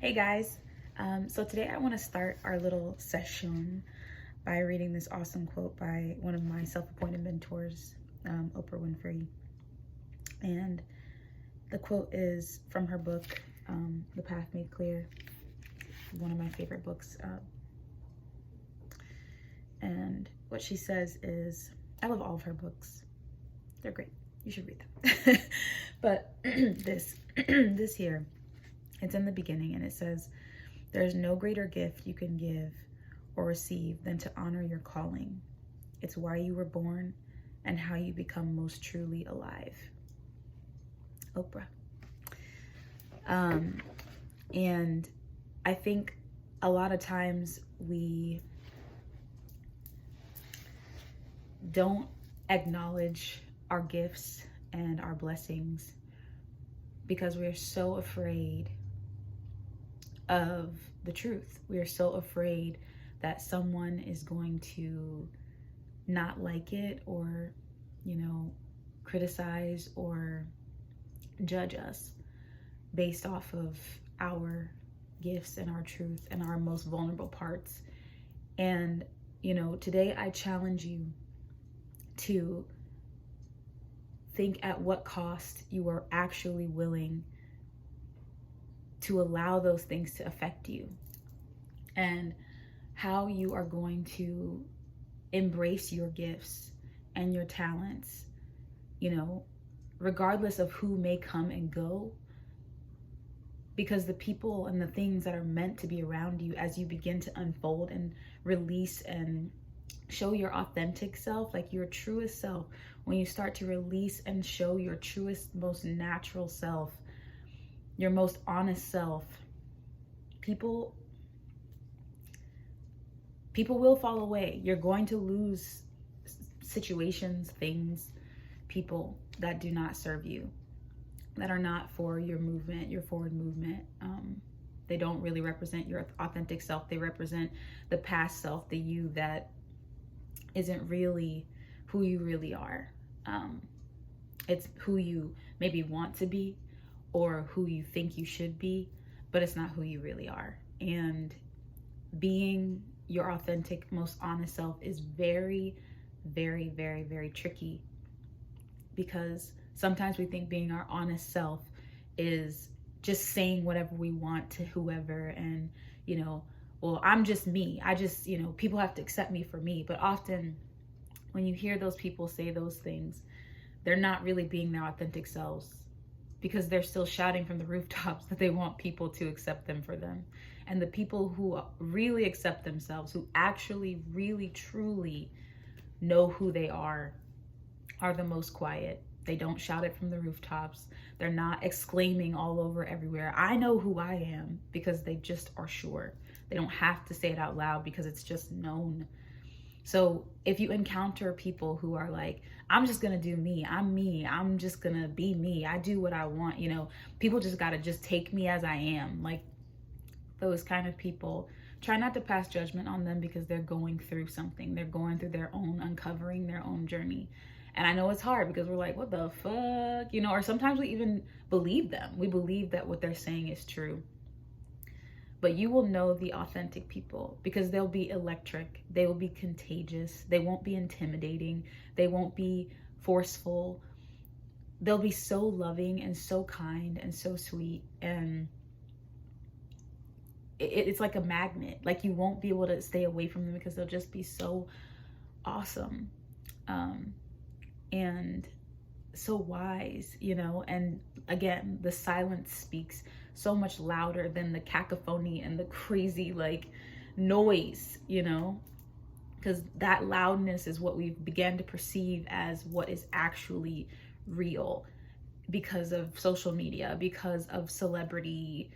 Hey guys, so today I want to start our little session by reading this awesome quote by one of my self-appointed mentors, Oprah Winfrey. And the quote is from her book, The Path Made Clear, one of my favorite books. And what she says is, I love all of her books. They're great. You should read them. But this here, it's in the beginning and it says, there's no greater gift you can give or receive than to honor your calling. It's why you were born and how you become most truly alive. Oprah. And I think a lot of times we don't acknowledge our gifts and our blessings because we're so afraid of the truth. We are so afraid that someone is going to not like it or, criticize or judge us based off of our gifts and our truth and our most vulnerable parts. And, today I challenge you to think at what cost you are actually willing to allow those things to affect you, and how you are going to embrace your gifts and your talents, regardless of who may come and go, because the people and the things that are meant to be around you as you begin to unfold and release and show your authentic self, like your truest self, when you start to release and show your truest, most natural self, your most honest self, people will fall away. You're going to lose situations, things, people that do not serve you, that are not for your movement, your forward movement. They don't really represent your authentic self. They represent the past self, the you that isn't really who you really are. It's who you maybe want to be or who you think you should be, but it's not who you really are. And being your authentic, most honest self is very, very, very, very tricky, because sometimes we think being our honest self is just saying whatever we want to whoever, and, well, I'm just me. I just, people have to accept me for me. But often when you hear those people say those things, they're not really being their authentic selves, because they're still shouting from the rooftops that they want people to accept them for them. And the people who really accept themselves, who actually, really, truly know who they are the most quiet. They don't shout it from the rooftops. They're not exclaiming all over everywhere, I know who I am, because they just are sure. They don't have to say it out loud because it's just known. So if you encounter people who are like, I'm just gonna do me, I'm just gonna be me, I do what I want, people just gotta just take me as I am, like those kind of people, try not to pass judgment on them, because they're going through something. They're going through their own uncovering, their own journey. And I know it's hard because we're like, what the fuck, or sometimes we even believe them. We believe that what they're saying is true. But you will know the authentic people because they'll be electric. They will be contagious. They won't be intimidating. They won't be forceful. They'll be so loving and so kind and so sweet. And it's like a magnet. Like, you won't be able to stay away from them because they'll just be so awesome. And so wise, and again, the silence speaks so much louder than the cacophony and the crazy noise, because that loudness is what we've began to perceive as what is actually real, because of social media, because of celebrity,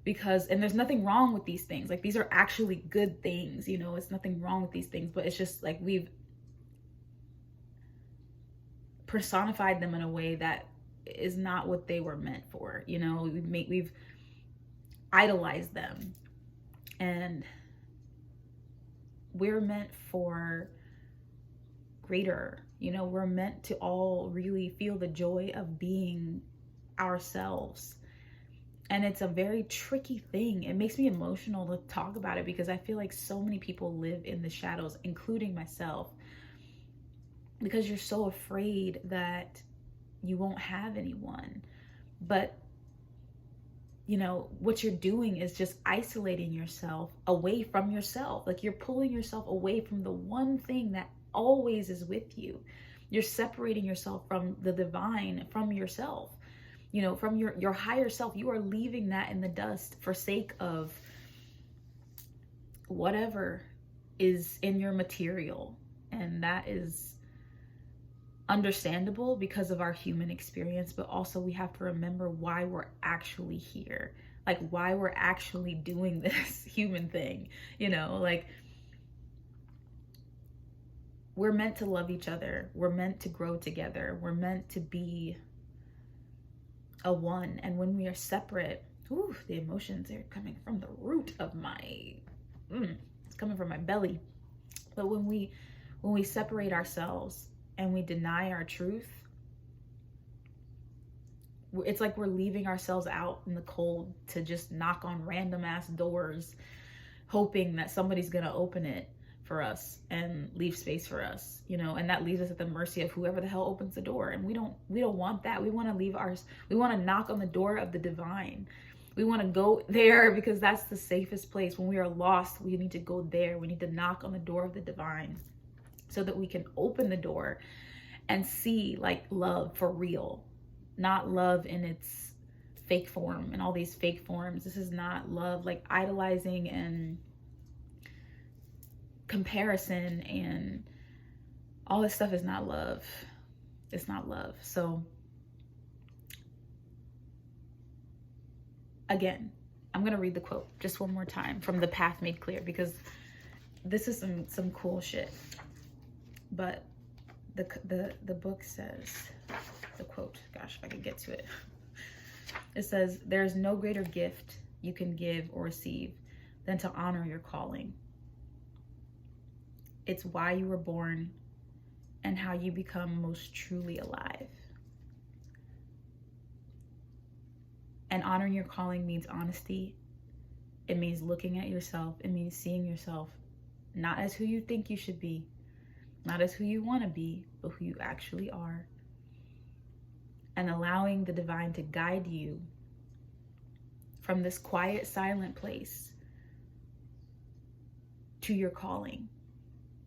and there's nothing wrong with these things. Like, these are actually good things, it's nothing wrong with these things, but it's just like we've personified them in a way that is not what they were meant for. We've idolized them, and we're meant for greater. We're meant to all really feel the joy of being ourselves. And it's a very tricky thing. It makes me emotional to talk about it because I feel like so many people live in the shadows, including myself, because you're so afraid that you won't have anyone. But you know, what you're doing is just isolating yourself away from yourself. Like you're pulling yourself away from the one thing that always is with you. You're separating yourself from the divine, from yourself, you know, from your higher self. You are leaving that in the dust for sake of whatever is in your material. And that is understandable because of our human experience, but also we have to remember why we're actually here, like why we're actually doing this human thing, you know, like we're meant to love each other, we're meant to grow together, we're meant to be a one. And when we are separate, ooh, the emotions are coming from the root of my it's coming from my belly. But when we separate ourselves and we deny our truth, it's like we're leaving ourselves out in the cold to just knock on random ass doors, hoping that somebody's gonna open it for us and leave space for us, you know, and that leaves us at the mercy of whoever the hell opens the door. And we don't want that. We want to knock on the door of the divine. We want to go there because that's the safest place. When we are lost, we need to go there. We need to knock on the door of the divine, so that we can open the door and see like love for real, not love in its fake form and all these fake forms. This is not love, like idolizing and comparison and all this stuff is not love. It's not love. So again, I'm going to read the quote just one more time from The Path Made Clear, because this is some cool shit. But the book says, the quote, gosh, if I could get to it. It says, "There is no greater gift you can give or receive than to honor your calling. It's why you were born and how you become most truly alive. And honoring your calling means honesty. It means looking at yourself. It means seeing yourself not as who you think you should be, not as who you want to be, but who you actually are. And allowing the divine to guide you from this quiet, silent place to your calling,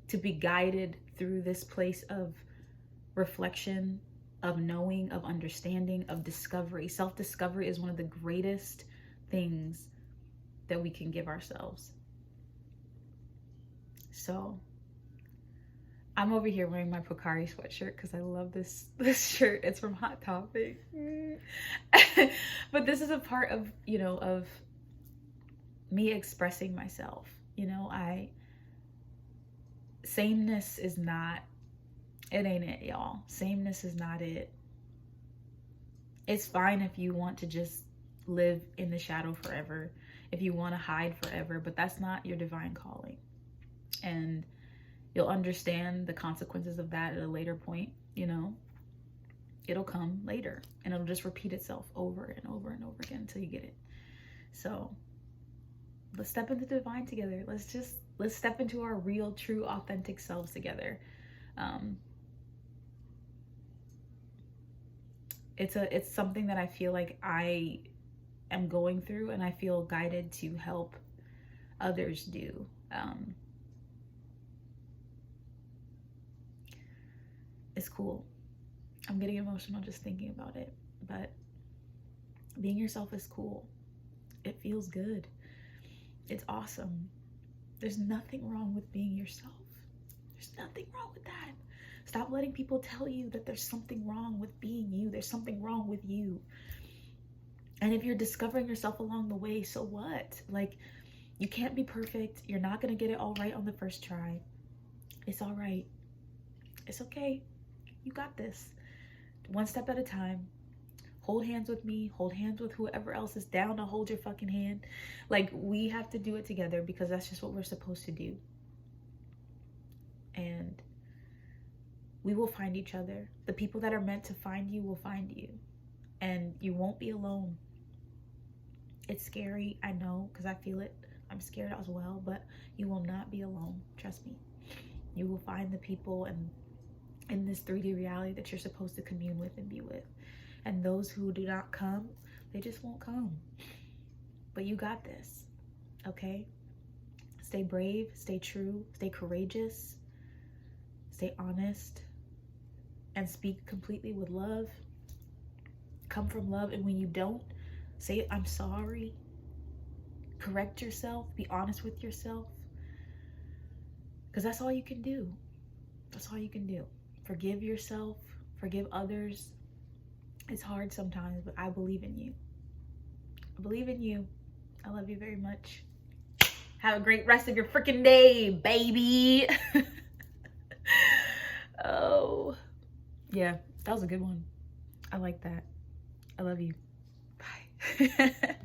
to be guided through this place of reflection, of knowing, of understanding, of discovery. Self-discovery is one of the greatest things that we can give ourselves. So I'm over here wearing my Pocari sweatshirt because I love this shirt. It's from Hot Topic. But this is a part of, you know, of me expressing myself. You know, sameness is not, it ain't it, y'all. Sameness is not it. It's fine if you want to just live in the shadow forever, if you want to hide forever, but that's not your divine calling. And you'll understand the consequences of that at a later point, you know. It'll come later and it'll just repeat itself over and over and over again until you get it. So let's step into the divine together. Let's step into our real, true, authentic selves together. It's something that I feel like I am going through, and I feel guided to help others do. It's cool. I'm getting emotional just thinking about it, but being yourself is cool. It feels good. It's awesome. There's nothing wrong with being yourself. There's nothing wrong with that. Stop letting people tell you that there's something wrong with being you. There's something wrong with you. And if you're discovering yourself along the way, so what? Like, you can't be perfect. You're not going to get it all right on the first try. It's all right. It's okay. You got this. One step at a time. Hold hands with me. Hold hands with whoever else is down to hold your fucking hand. Like, we have to do it together because that's just what we're supposed to do. And we will find each other. The people that are meant to find you will find you. And you won't be alone. It's scary, I know, because I feel it. I'm scared as well, but you will not be alone. Trust me. You will find the people and in this 3D reality that you're supposed to commune with and be with. And those who do not come, they just won't come. But you got this, okay? Stay brave, stay true, stay courageous, stay honest, and speak completely with love. Come from love, and when you don't, say, I'm sorry. Correct yourself, be honest with yourself. Because that's all you can do. That's all you can do. Forgive yourself, forgive others. It's hard sometimes, but I believe in you. I believe in you. I love you very much. Have a great rest of your freaking day, baby. Oh, yeah, that was a good one. I like that. I love you. Bye.